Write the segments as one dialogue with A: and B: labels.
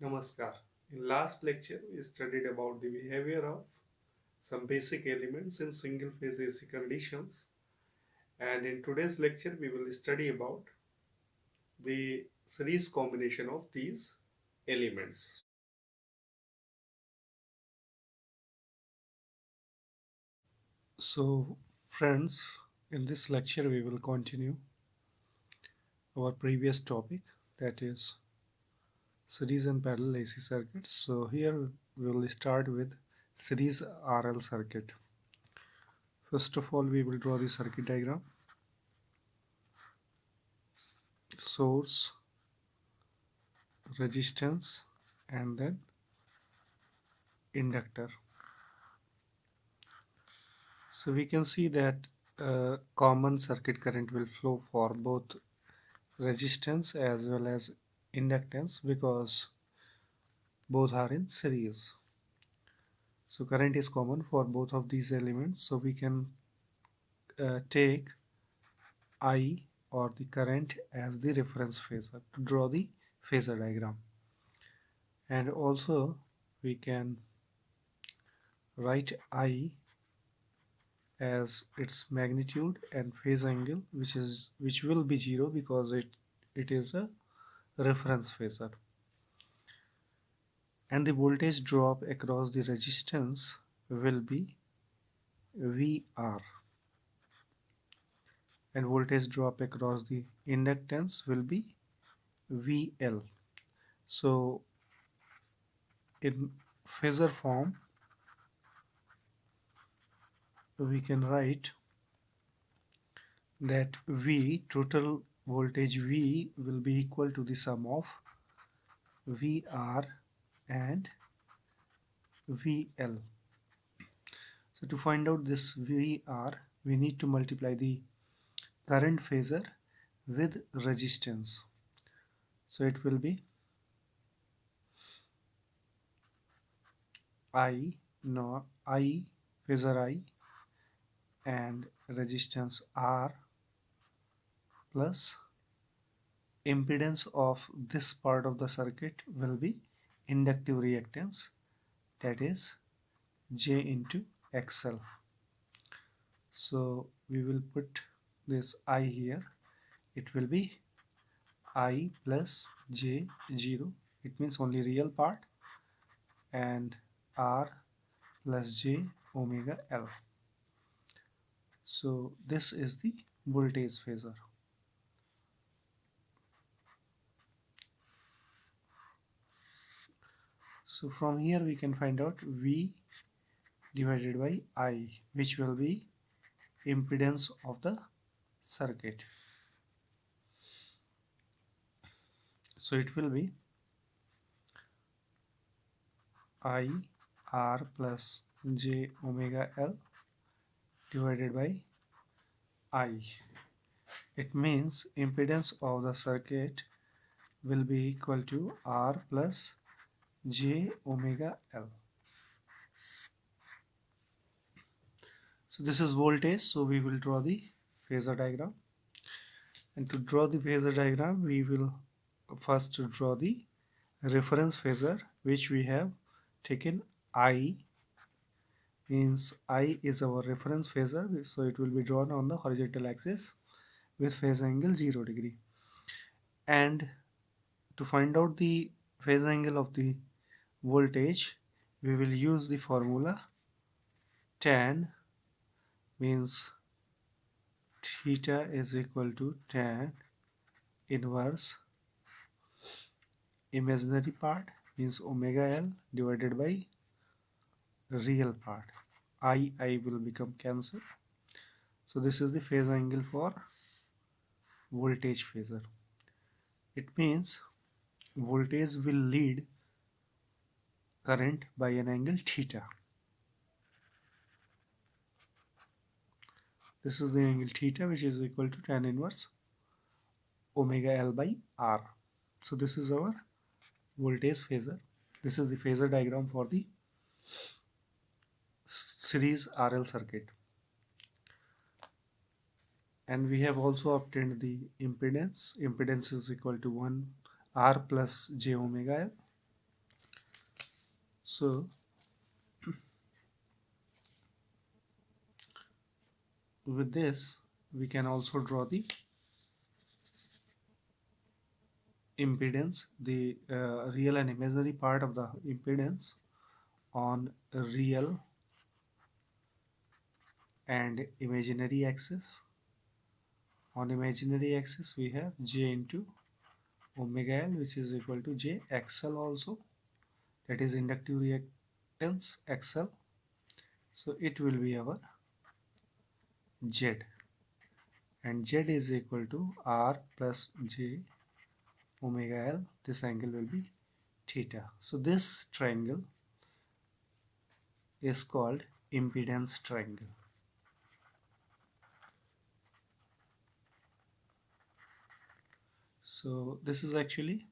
A: Namaskar. In last lecture, we studied about the behavior of some basic elements in single phase AC conditions, and in today's lecture, we will study about the series combination of these elements. So, friends, in this lecture, we will continue our previous topic, that is series and parallel AC circuits. So, here we will start with series RL circuit. First of all, we will draw the circuit diagram. Source, resistance, and then inductor. So we can see that common circuit current will flow for both resistance as well as inductance because both are in series. So current is common for both of these elements, so we can take I or the current as the reference phasor to draw the phasor diagram, and also we can write I as its magnitude and phase angle, which will be 0 because it is a reference phasor, and the voltage drop across the resistance will be VR, and voltage drop across the inductance will be VL. So in phasor form we can write that V, total voltage V, will be equal to the sum of VR and VL. So to find out this VR, we need to multiply the current phasor with resistance. So it will be I phasor I and resistance R plus impedance of this part of the circuit will be inductive reactance, that is J into XL. So we will put this I here. It will be I plus J 0. It means only real part, and R plus J omega L. So this is the voltage phasor. So from here we can find out V divided by I, which will be impedance of the circuit. So it will be I R plus J omega L divided by I. It means impedance of the circuit will be equal to R plus J omega L. So this is voltage, so we will draw the phasor diagram. And to draw the phasor diagram, we will first draw the reference phasor, which we have taken I, means I is our reference phasor, so it will be drawn on the horizontal axis with phase angle 0 degree. And to find out the phase angle of the voltage, we will use the formula tan, means theta is equal to tan inverse imaginary part, means omega L, divided by real part. I will become cancel. So this is the phase angle for voltage phasor. It means voltage will lead current by an angle theta. This is the angle theta, which is equal to tan inverse omega L by R. So this is our voltage phasor. This is the phasor diagram for the series RL circuit. And we have also obtained the impedance. Impedance is equal to 1 R plus J omega L. So with this we can also draw the impedance, the real and imaginary part of the impedance on real and imaginary axis. On imaginary axis we have J into omega L, which is equal to J XL also, that is inductive reactance XL. So it will be our Z, and Z is equal to R plus J omega L. This angle will be theta. So this triangle is called impedance triangle. So this is actually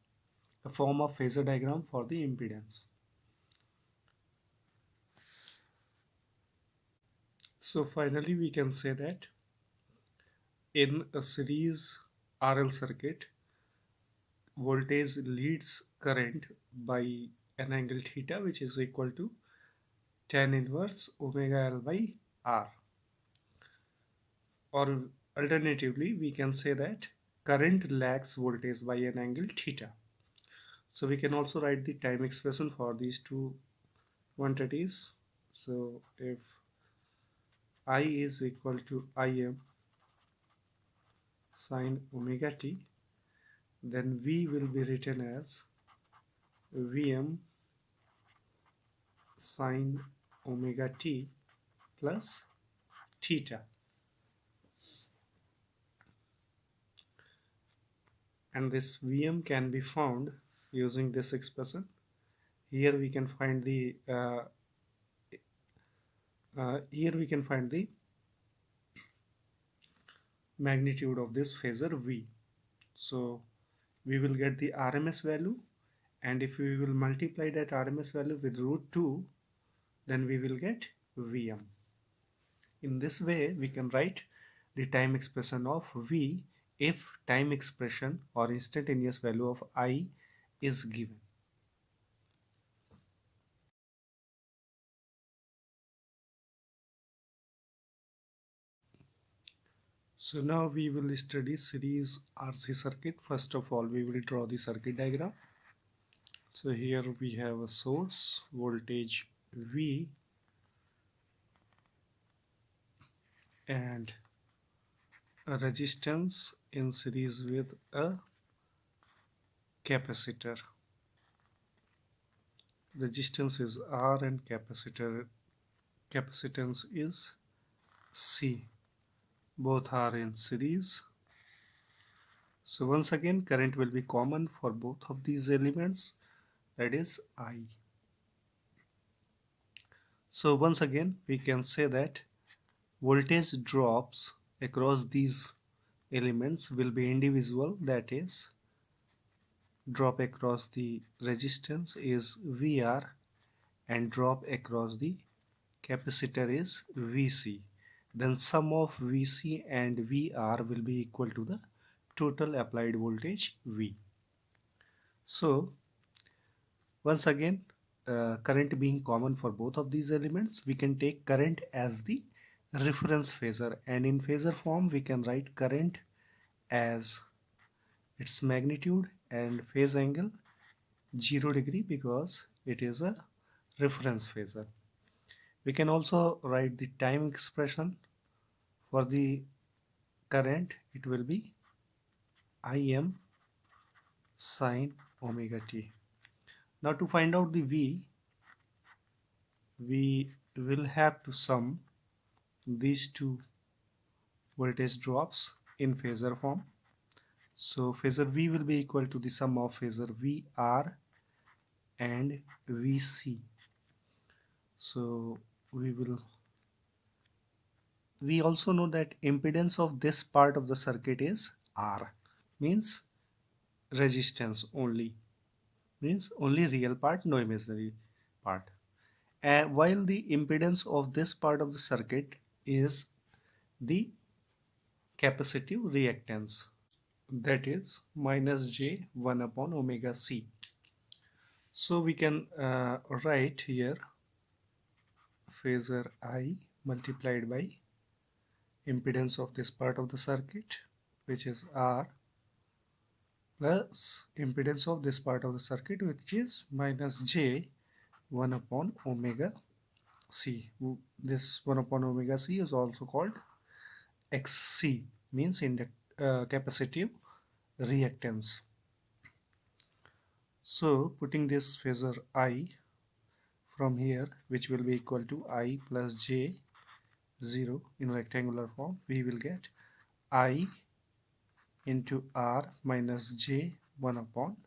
A: a form of phasor diagram for the impedance. So finally we can say that in a series RL circuit, voltage leads current by an angle theta, which is equal to tan inverse omega L by R. Or alternatively, we can say that current lags voltage by an angle theta. So we can also write the time expression for these two quantities. So if I is equal to Im sine omega t, then V will be written as Vm sine omega t plus theta. And this Vm can be found using this expression. Here we can find the magnitude of this phasor V. So we will get the RMS value, and if we will multiply that RMS value with root 2, then we will get Vm. In this way we can write the time expression of V if time expression or instantaneous value of I is given. So now we will study series RC circuit. First of all, we will draw the circuit diagram. So here we have a source voltage V and a resistance in series with a capacitor. Resistance is R and capacitance is C. Both are in series. So once again, current will be common for both of these elements, that is I. So once again we can say that voltage drops across these elements will be individual, that is drop across the resistance is VR and drop across the capacitor is VC. Then sum of VC and VR will be equal to the total applied voltage V. So once again, current being common for both of these elements, we can take current as the reference phasor, and in phasor form we can write current as its magnitude and phase angle 0 degree because it is a reference phasor. We can also write the time expression for the current. It will be Im sine omega t. Now to find out the V, we will have to sum these two voltage drops in phasor form. So phasor V will be equal to the sum of phasor VR and VC. So we also know that impedance of this part of the circuit is R, means resistance only, means only real part, no imaginary part. And while the impedance of this part of the circuit is the capacitive reactance, that is minus J 1 upon omega C. So we can write here phasor I multiplied by impedance of this part of the circuit, which is R, plus impedance of this part of the circuit, which is minus J 1 upon omega C. This 1 upon omega C is also called XC, means capacitive reactance. So putting this phasor I from here, which will be equal to I plus J 0 in rectangular form, we will get I into R minus J 1 upon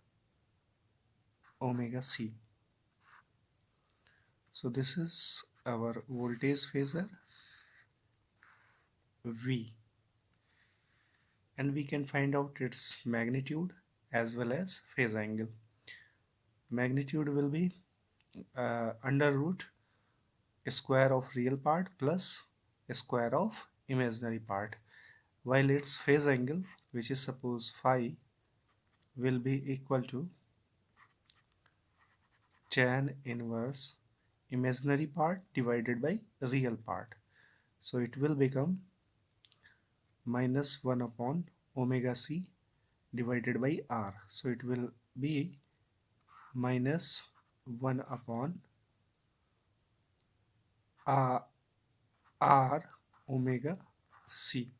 A: omega C. So this is our voltage phasor V, and we can find out its magnitude as well as phase angle. Magnitude will be under root square of real part plus square of imaginary part, while its phase angle, which is suppose phi, will be equal to tan inverse imaginary part divided by real part. So it will become minus 1 upon omega c divided by r. So it will be minus 1 upon r omega c.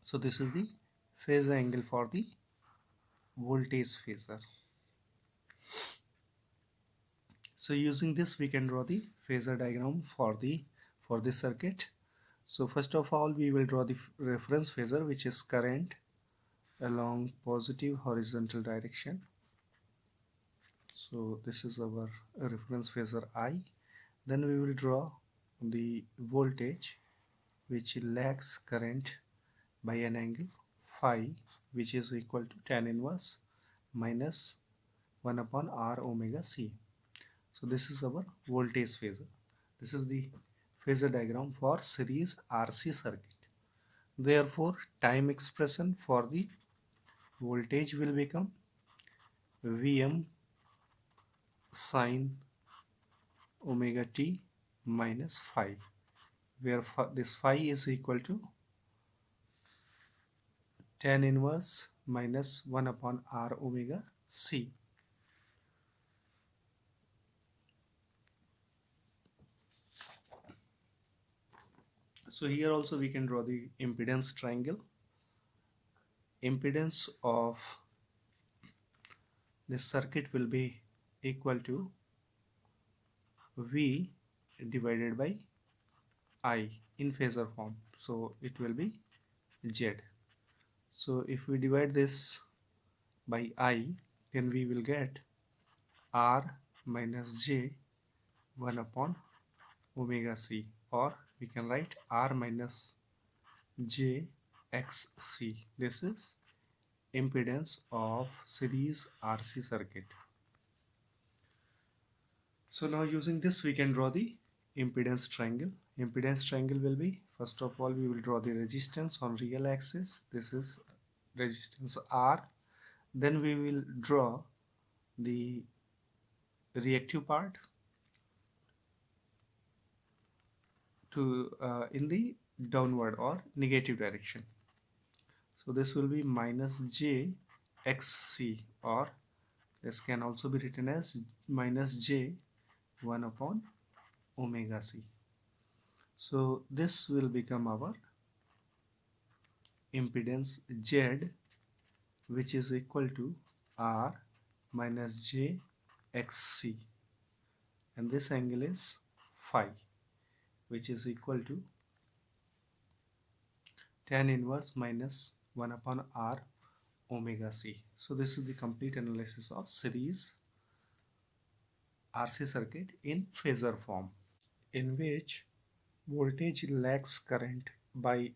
A: So this is the phase angle for the voltage phasor. So using this we can draw the phasor diagram for this circuit. So first of all we will draw the reference phasor, which is current along positive horizontal direction. So this is our reference phasor I. Then we will draw the voltage which lags current by an angle phi, which is equal to tan inverse minus 1 upon r omega c. So this is our voltage phasor. This is the phasor diagram for series RC circuit. Therefore, time expression for the voltage will become Vm sin omega t minus phi, where this phi is equal to tan inverse minus 1 upon r omega c. So here also we can draw the impedance triangle. Impedance of this circuit will be equal to V divided by I in phasor form. So it will be Z. So if we divide this by I, then we will get R minus J 1 upon omega C, or we can write R minus J XC. This is impedance of series RC circuit. So now using this we can draw the impedance triangle. Impedance triangle will be, first of all we will draw the resistance on real axis. This is resistance R. Then we will draw the reactive part to in the downward or negative direction. So this will be minus J XC, or this can also be written as minus J 1 upon omega C. So this will become our impedance Z, which is equal to R minus J XC, and this angle is phi, which is equal to tan inverse minus 1 upon R omega C. So this is the complete analysis of series RC circuit in phasor form, in which voltage lags current by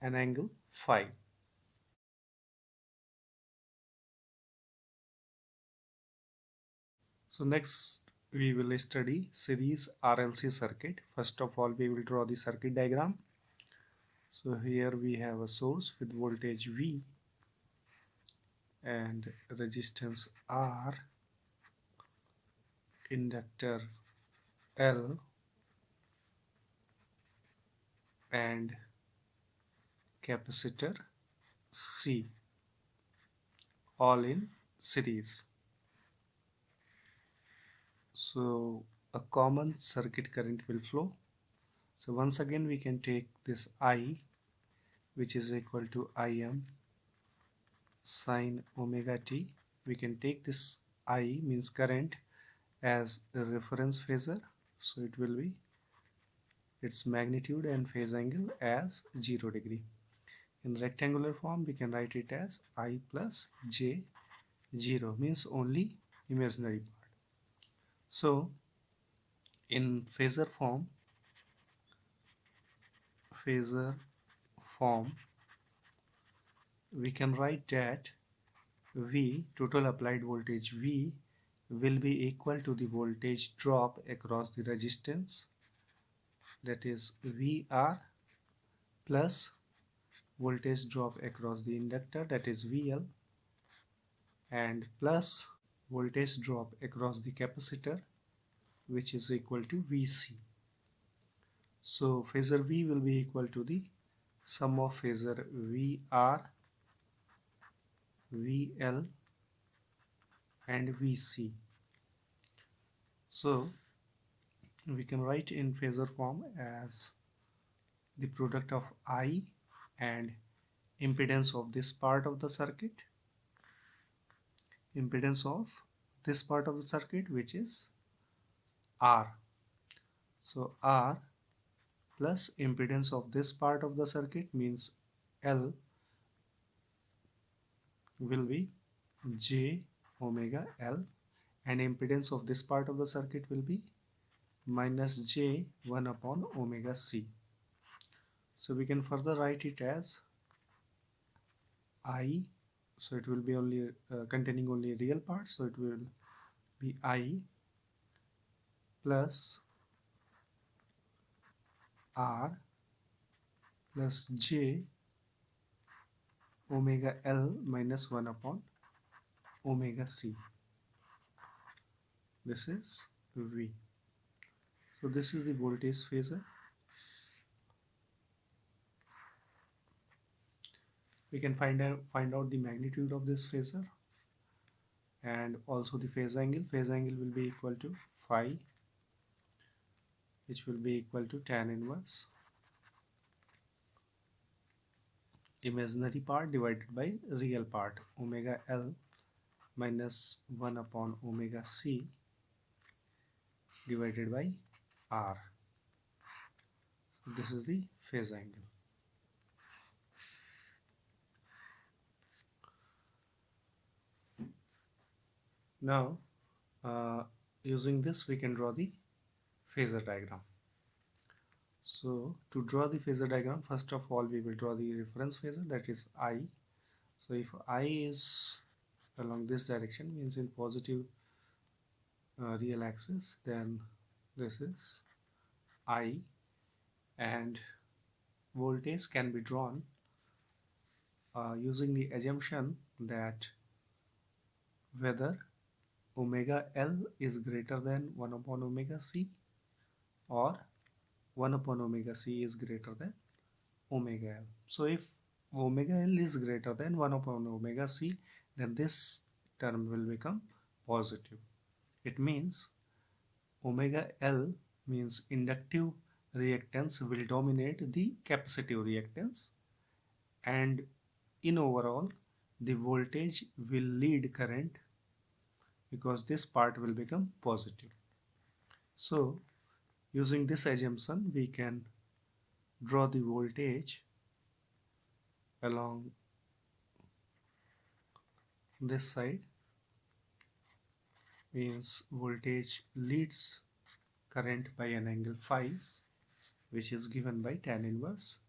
A: an angle phi. So next we will study series RLC circuit. First of all we will draw the circuit diagram. So here we have a source with voltage V and resistance R, inductor L, and capacitor C, all in series. So a common circuit current will flow. So once again we can take this I, which is equal to Im sine omega t. We can take this I, means current, as a reference phasor. So it will be its magnitude and phase angle as 0 degree. In rectangular form we can write it as I plus j, 0 means only imaginary part. So in phasor form we can write that V, total applied voltage V, will be equal to the voltage drop across the resistance, that is VR, plus voltage drop across the inductor, that is VL, and plus voltage drop across the capacitor, which is equal to VC. So phasor V will be equal to the sum of phasor VR, VL, and VC. So we can write in phasor form as the product of I and impedance of this part of the circuit, which is R. So R plus impedance of this part of the circuit means L will be J omega L, and impedance of this part of the circuit will be minus J 1 upon omega C. So we can further write it as I, so it will be only containing only real parts, so it will be I plus R plus J omega L minus 1 upon omega C. This is V. So this is the voltage phasor. We can find out the magnitude of this phasor and also the phase angle. Phase angle will be equal to phi, which will be equal to tan inverse imaginary part divided by real part, omega L minus 1 upon omega C divided by R. This is the phase angle. Now using this we can draw the phasor diagram. So to draw the phasor diagram, first of all we will draw the reference phasor, that is I. So if I is along this direction, means in positive real axis, then this is I, and voltage can be drawn using the assumption that whether omega L is greater than 1 upon omega C or 1 upon omega C is greater than omega L. So if omega L is greater than 1 upon omega C, then this term will become positive. It means omega L means inductive reactance will dominate the capacitive reactance, and in overall the voltage will lead current because this part will become positive. So using this assumption we can draw the voltage along this side, means voltage leads current by an angle phi, which is given by tan inverse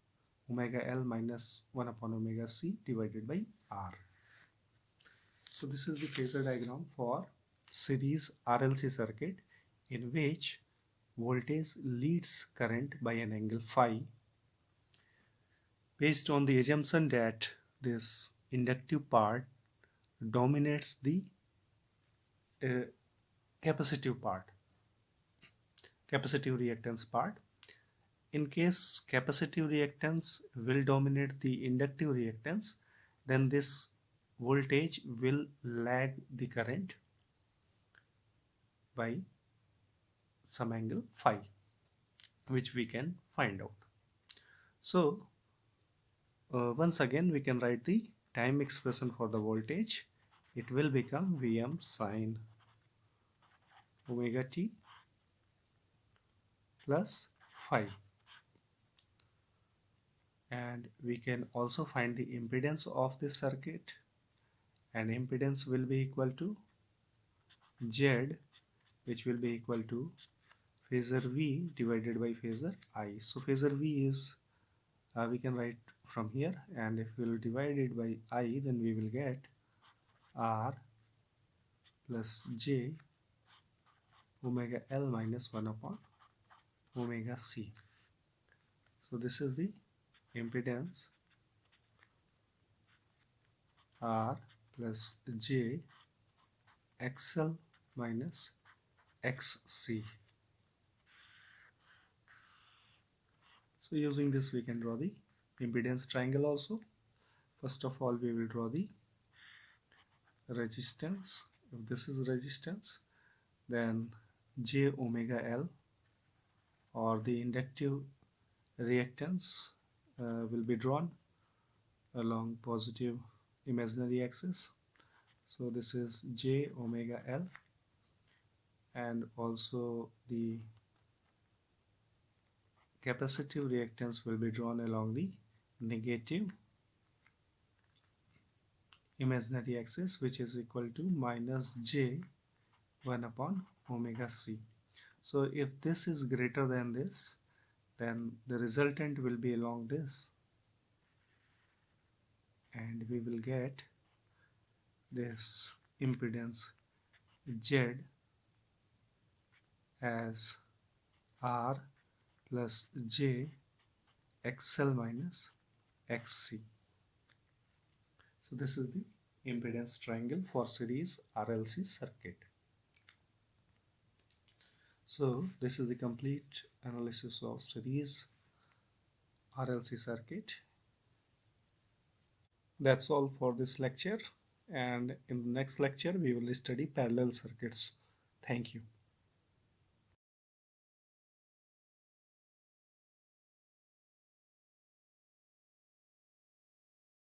A: omega L minus 1 upon omega C divided by R. So this is the phasor diagram for series RLC circuit, in which voltage leads current by an angle phi, based on the assumption that this inductive part dominates the uh, capacitive part, capacitive reactance part. In case capacitive reactance will dominate the inductive reactance, then this voltage will lag the current by some angle phi, which we can find out. So once again we can write the time expression for the voltage. It will become Vm sine omega t plus phi, and we can also find the impedance of this circuit, and impedance will be equal to Z, which will be equal to phasor V divided by phasor I. So phasor V is we can write from here, and if we will divide it by I, then we will get R plus J omega L minus 1 upon omega C. So this is the impedance R plus J XL minus XC. So using this we can draw the impedance triangle also. First of all, we will draw the resistance. If this is resistance, then J omega L, or the inductive reactance, will be drawn along positive imaginary axis. So this is J omega L, and also the capacitive reactance will be drawn along the negative imaginary axis, which is equal to minus J 1 upon omega C. So if this is greater than this, then the resultant will be along this, and we will get this impedance Z as R plus J XL minus XC. So this is the impedance triangle for series RLC circuit. So this is the complete analysis of series RLC circuit. That's all for this lecture, and in the next lecture we will study parallel circuits. Thank you.